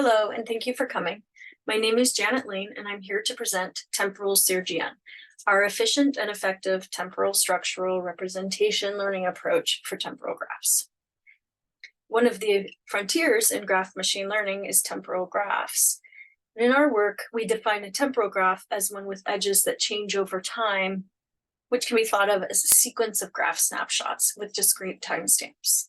Hello, and thank you for coming. My name is Janet Lane, and I'm here to present Temporal SIR-GN, our efficient and effective temporal structural representation learning approach for temporal graphs. One of the frontiers in graph machine learning is temporal graphs. And in our work, we define a temporal graph as one with edges that change over time, which can be thought of as a sequence of graph snapshots with discrete timestamps.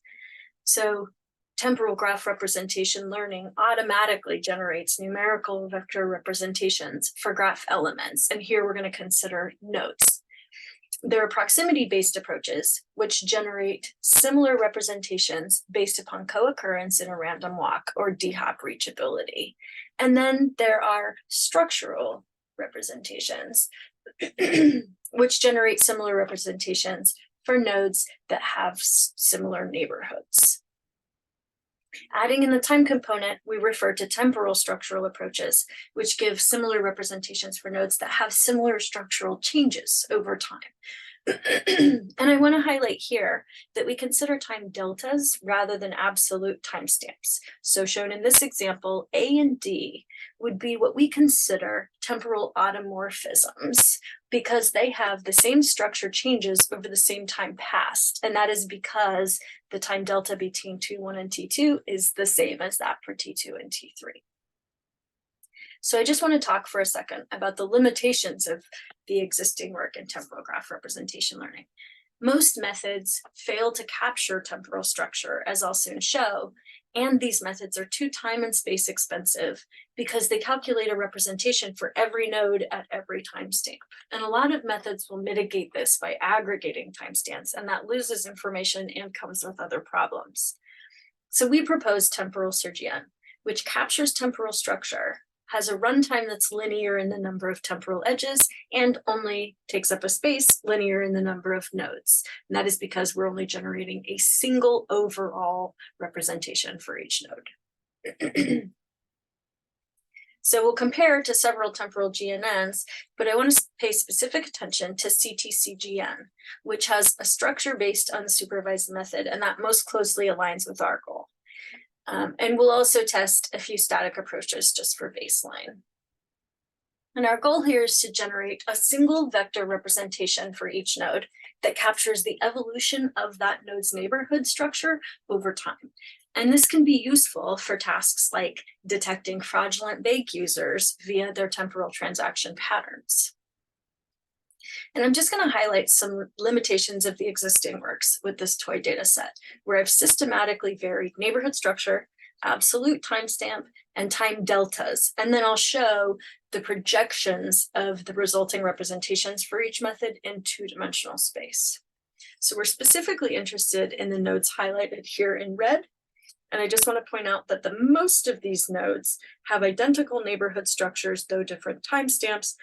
So temporal graph representation learning automatically generates numerical vector representations for graph elements. And here we're going to consider nodes. There are proximity-based approaches which generate similar representations based upon co-occurrence in a random walk or D-hop reachability. And then there are structural representations which generate similar representations for nodes that have similar neighborhoods. Adding in the time component, we refer to temporal structural approaches, which give similar representations for nodes that have similar structural changes over time. And I want to highlight here that we consider time deltas rather than absolute timestamps. So shown in this example, A and D would be what we consider temporal automorphisms because they have the same structure changes over the same time passed. And that is because the time delta between T1 and T2 is the same as that for T2 and T3. So I just want to talk for a second about the limitations of the existing work in temporal graph representation learning. Most methods fail to capture temporal structure, as I'll soon show, and these methods are too time and space expensive because they calculate a representation for every node at every timestamp. And a lot of methods will mitigate this by aggregating timestamps, and that loses information and comes with other problems. So we propose temporal SIR-GN, which captures temporal structure, has a runtime that's linear in the number of temporal edges, and only takes up a space linear in the number of nodes. And that is because we're only generating a single overall representation for each node. So we'll compare to several temporal GNNs, but I want to pay specific attention to CTC-GN, which has a structure based on the supervised method, and that most closely aligns with our goal. And we'll also test a few static approaches just for baseline. And our goal here is to generate a single vector representation for each node that captures the evolution of that node's neighborhood structure over time. And this can be useful for tasks like detecting fraudulent bank users via their temporal transaction patterns. And I'm just going to highlight some limitations of the existing works with this toy data set, where I've systematically varied neighborhood structure, absolute timestamp, and time deltas. And then I'll show the projections of the resulting representations for each method in two-dimensional space. So we're specifically interested in the nodes highlighted here in red. And I just want to point out that the most of these nodes have identical neighborhood structures, though different timestamps,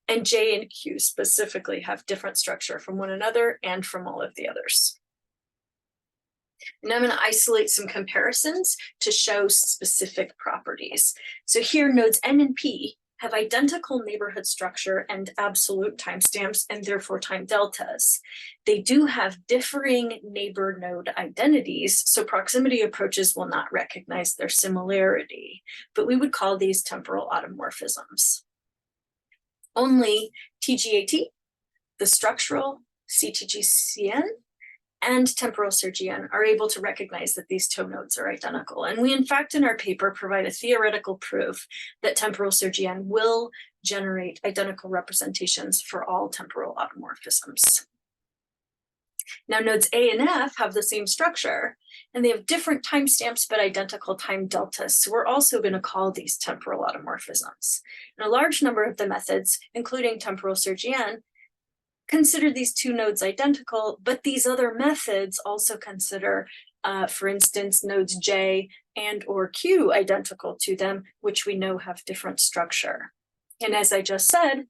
and J and Q specifically have different structure from one another and from all of the others. And I'm going to isolate some comparisons to show specific properties. So here nodes N and P have identical neighborhood structure and absolute timestamps and therefore time deltas. They do have differing neighbor node identities, so proximity approaches will not recognize their similarity, but we would call these temporal automorphisms. Only TGAT, the structural CTG-CN, and temporal SIR-GN are able to recognize that these two nodes are identical. And we, in fact, in our paper, provide a theoretical proof that temporal SIR-GN will generate identical representations for all temporal automorphisms. Now, nodes A and F have the same structure, and they have different timestamps but identical time deltas. So we're also going to call these temporal automorphisms. And a large number of the methods, including temporal SIR-GN, consider these two nodes identical, but these other methods also consider, for instance, nodes J and or Q identical to them, which we know have different structure. And as I just said,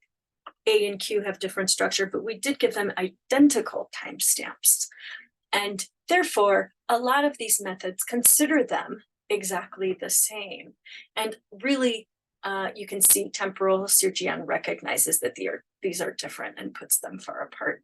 A and Q have different structure, but we did give them identical timestamps. And therefore, a lot of these methods consider them exactly the same. And really, you can see temporal SIR-GN recognizes that these are different and puts them far apart.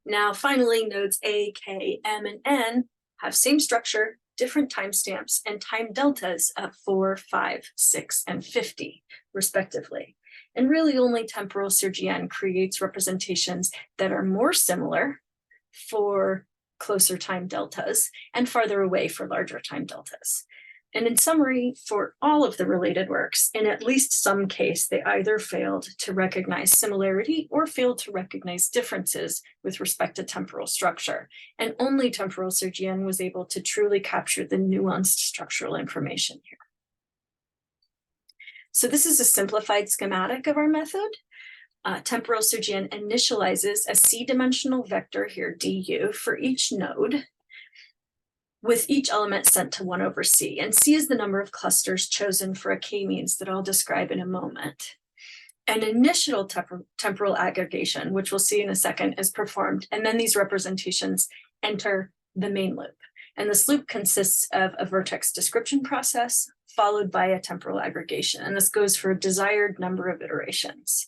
Now, finally, nodes A, K, M, and N have same structure, different timestamps and time deltas of 4, 5, 6, and 50, respectively. And really only temporal SIRGN creates representations that are more similar for closer time deltas and farther away for larger time deltas. And in summary, for all of the related works, in at least some case, they either failed to recognize similarity or failed to recognize differences with respect to temporal structure. And only temporal SIRGN was able to truly capture the nuanced structural information here. So this is a simplified schematic of our method. Temporal SIRGN initializes a c-dimensional vector here, du, for each node, with each element sent to 1 over c. And c is the number of clusters chosen for a k-means that I'll describe in a moment. An initial temporal aggregation, which we'll see in a second, is performed, and then these representations enter the main loop. And this loop consists of a vertex description process followed by a temporal aggregation. And this goes for a desired number of iterations.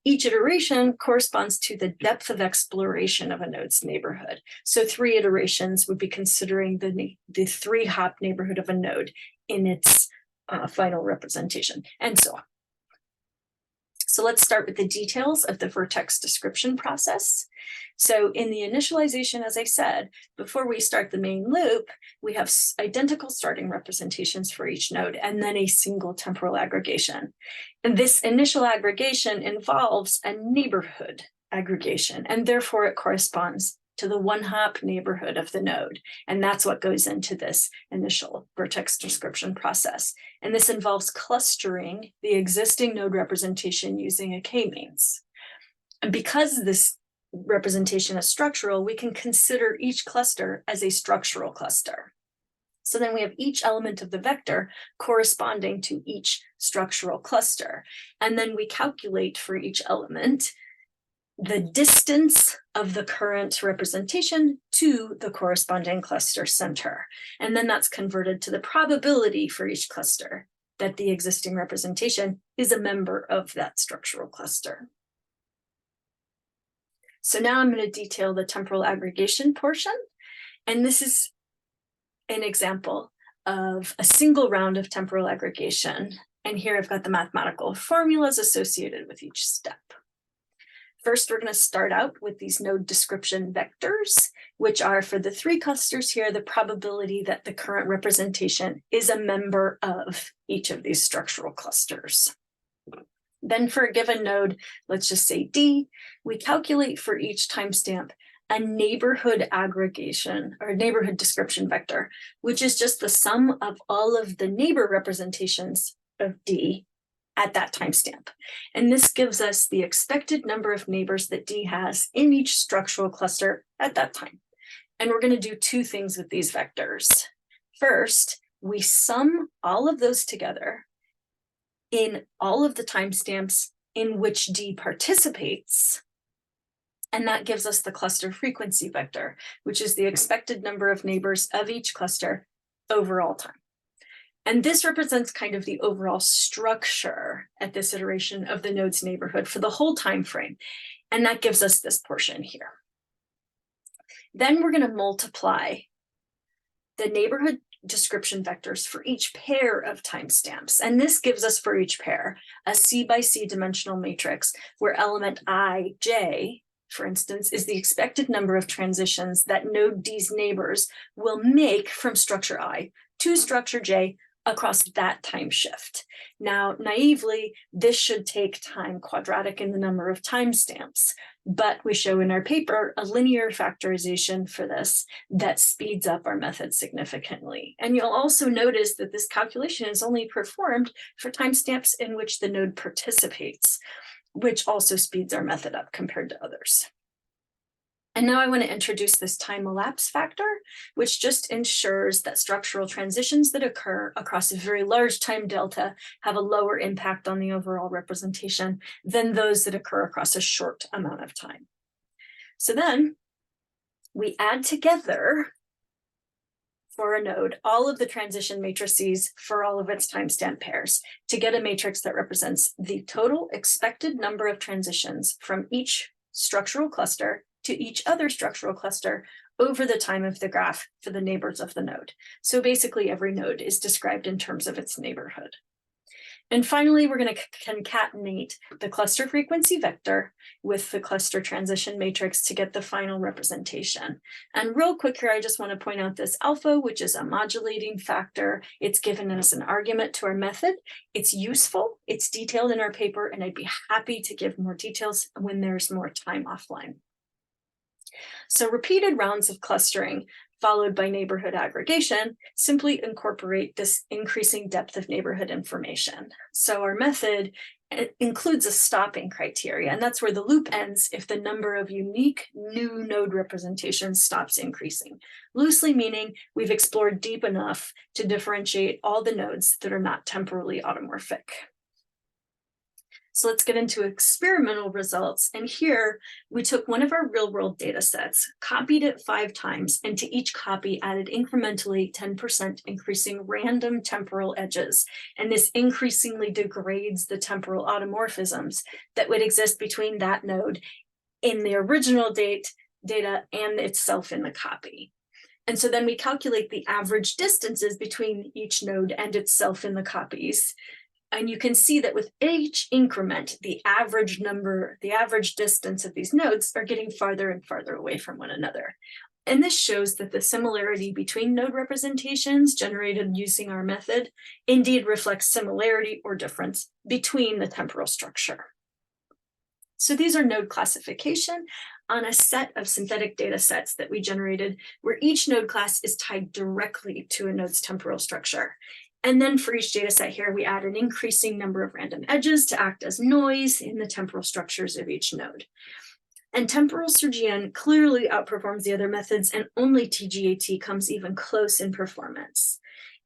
Each iteration corresponds to the depth of exploration of a node's neighborhood. So 3 iterations would be considering the 3-hop neighborhood of a node in its final representation, and so on. So let's start with the details of the vertex description process. So in the initialization, as I said, before we start the main loop, we have identical starting representations for each node and then a single temporal aggregation. And this initial aggregation involves a neighborhood aggregation, and therefore it corresponds to the 1-hop neighborhood of the node. And that's what goes into this initial vertex description process. And this involves clustering the existing node representation using a k-means. And because this representation is structural, we can consider each cluster as a structural cluster. So then we have each element of the vector corresponding to each structural cluster. And then we calculate for each element the distance of the current representation to the corresponding cluster center. And then that's converted to the probability for each cluster that the existing representation is a member of that structural cluster. So now I'm going to detail the temporal aggregation portion. And this is an example of a single round of temporal aggregation. And here I've got the mathematical formulas associated with each step. First, we're going to start out with these node description vectors, which are for the 3 clusters here, the probability that the current representation is a member of each of these structural clusters. Then for a given node, let's just say D, we calculate for each timestamp a neighborhood aggregation or neighborhood description vector, which is just the sum of all of the neighbor representations of D at that timestamp. And this gives us the expected number of neighbors that D has in each structural cluster at that time. And we're going to do 2 things with these vectors. First, we sum all of those together in all of the timestamps in which D participates. And that gives us the cluster frequency vector, which is the expected number of neighbors of each cluster over all time. And this represents kind of the overall structure at this iteration of the node's neighborhood for the whole time frame. And that gives us this portion here. Then we're going to multiply the neighborhood description vectors for each pair of timestamps. And this gives us for each pair a C by C dimensional matrix where element ij, for instance, is the expected number of transitions that node D's neighbors will make from structure I to structure J across that time shift. Now, naively, this should take time quadratic in the number of timestamps, but we show in our paper a linear factorization for this that speeds up our method significantly. And you'll also notice that this calculation is only performed for timestamps in which the node participates, which also speeds our method up compared to others. And now I want to introduce this time elapse factor, which just ensures that structural transitions that occur across a very large time delta have a lower impact on the overall representation than those that occur across a short amount of time. So then we add together for a node all of the transition matrices for all of its timestamp pairs to get a matrix that represents the total expected number of transitions from each structural cluster to each other structural cluster over the time of the graph for the neighbors of the node. So basically every node is described in terms of its neighborhood. And finally, we're going to concatenate the cluster frequency vector with the cluster transition matrix to get the final representation. And real quick here, I just want to point out this alpha, which is a modulating factor. It's given as an argument to our method. It's useful, it's detailed in our paper, and I'd be happy to give more details when there's more time offline. So repeated rounds of clustering followed by neighborhood aggregation simply incorporate this increasing depth of neighborhood information. So our method includes a stopping criteria, and that's where the loop ends if the number of unique new node representations stops increasing. Loosely meaning we've explored deep enough to differentiate all the nodes that are not temporally automorphic. So let's get into experimental results. And here we took one of our real world data sets, copied it 5 times, and to each copy added incrementally 10% increasing random temporal edges. And this increasingly degrades the temporal automorphisms that would exist between that node in the original data and itself in the copy. And so then we calculate the average distances between each node and itself in the copies. And you can see that with each increment, the average distance of these nodes are getting farther and farther away from one another. And this shows that the similarity between node representations generated using our method indeed reflects similarity or difference between the temporal structure. So these are node classification on a set of synthetic data sets that we generated where each node class is tied directly to a node's temporal structure. And then for each data set here, we add an increasing number of random edges to act as noise in the temporal structures of each node. And temporal SURGN clearly outperforms the other methods, and only TGAT comes even close in performance.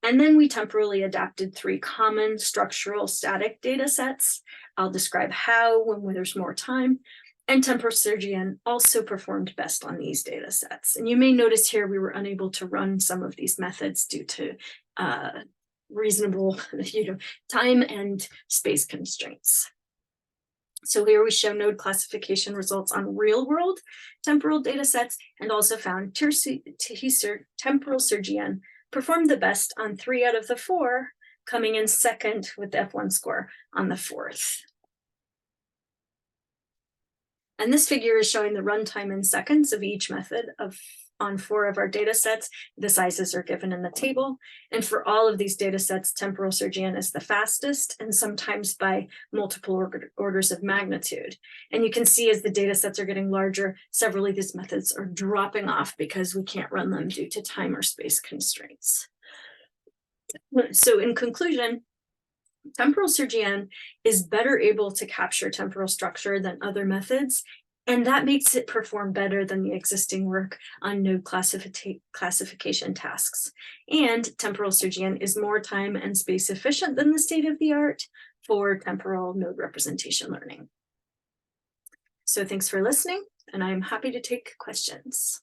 And then we temporally adapted 3 common structural static data sets. I'll describe how when there's more time. And temporal SURGN also performed best on these data sets. And you may notice here we were unable to run some of these methods due to reasonable time and space constraints. So here we show node classification results on real world temporal data sets, and also found temporal SURGN performed the best on 3 out of the 4, coming in second with the F1 score on the 4th. And this figure is showing the runtime in seconds of each method on 4 of our data sets. The sizes are given in the table. And for all of these data sets, temporal SURGN is the fastest, and sometimes by multiple orders of magnitude. And you can see as the data sets are getting larger, several of these methods are dropping off because we can't run them due to time or space constraints. So in conclusion, temporal SURGN is better able to capture temporal structure than other methods, and that makes it perform better than the existing work on node classification tasks. And temporal SURGN is more time and space efficient than the state of the art for temporal node representation learning. So thanks for listening, and I'm happy to take questions.